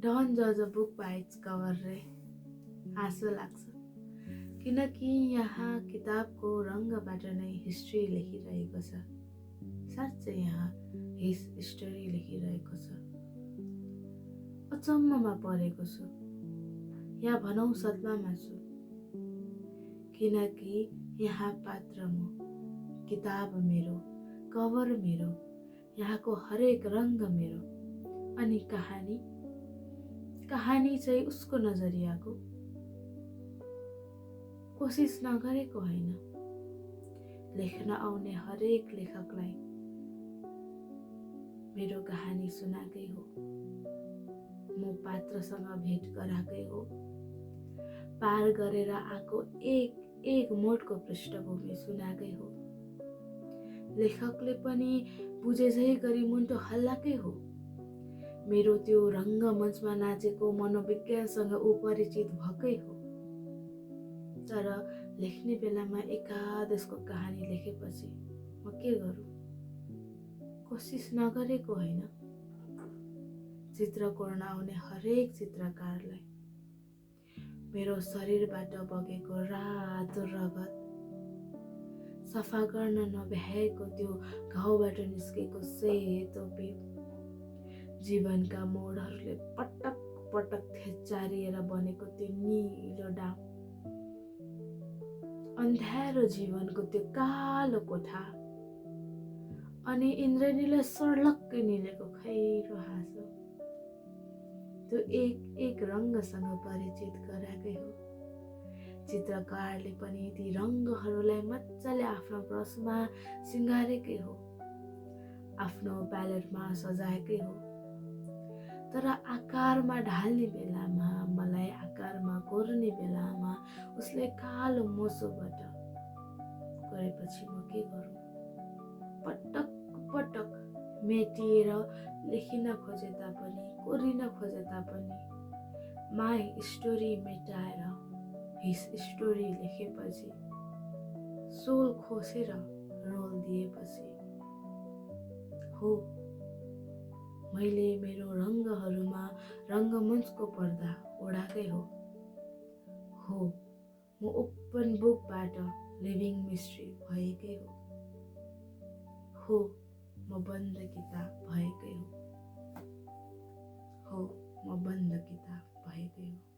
Don't जज a book by its cover रे हाँसो लाग्छ, किनकि यहाँ किताबको रङ्गबाट नै हिस्ट्री लेखिरहेको छ। साँच्चै यहाँ हिस्टोरी लेखिरहेको छ। अचम्ममा परेको छु, या भनौँ सदमामा छु, किनकि यहाँ पात्र म, किताब मेरो, कभर मेरो, यहाँको हरेक रङ्ग मेरो, अनि कहानी चाहिँ उसको नजरियाको। कोसिस नगरेको होइन, लेख्न आउने हरेक लेखकलाई मेरो कहानी सुनाएकै हो, म पात्रसँग भेट गराएकै हो, पार गरेर आएको एक मोडको पृष्ठभूमि सुनाएकै हो, लेखकले पनि बुझेझै गरी मुन्टो हल्लाएकै हो, मेरो त्यो रङ्गमञ्चमा नाचेको मनोविज्ञानसँग ऊ परिचित भएकै हो। तर लेख्ने बेलामा एकादेशको कहानी लेखेपछि म के गरौँ? कोसिस नगरेको होइन, चित्र कोर्न आउने हरेक चित्रकारलाई मेरो शरीरबाट बगेको रातो रगत, सफा गर्न नभ्याएको त्यो घाउबाट निस्केको सेतो पिप, जीवनका मोडहरूले पटक पटक थेचारिएर बनेको त्यो निलो डाम, अन्ध्यारो जीवनको त्यो कालो कोठा, अनि इन्द्रेणीलाई सर्लक्कै निलेको खैरो हाँसो, त्यो एक रङ्गसँग परिचित गराएकै हो। चित्रकारले पनि ती रङ्गहरूलाई मजाले आफ्नो ब्रसमा सिँगारेकै हो, आफ्नो प्यालेटमा सजाएकै हो। तर आकारमा ढाल्ने बेलामा, मलाई आकारमा कोर्ने बेलामा उसले कालो मोसोबाट गरेपछि म के गरौँ? पटक पटक मेटिएर लेखिन खोजे तापनि, कोरिन खोजे तापनि, माई स्टोरी मेटाएर हिस स्टोरी लेखेपछि, सोल खोसेर रोल दिएपछि, हो मैले मेरो रङ्गहरूमा रङ्गमञ्चको पर्दा ओढाएकै हो, म ओपन बुकबाट लिभिङ मिस्ट्री भएकै हो, म बन्द किताब भएकै हो, म बन्द किताब भएकै हो।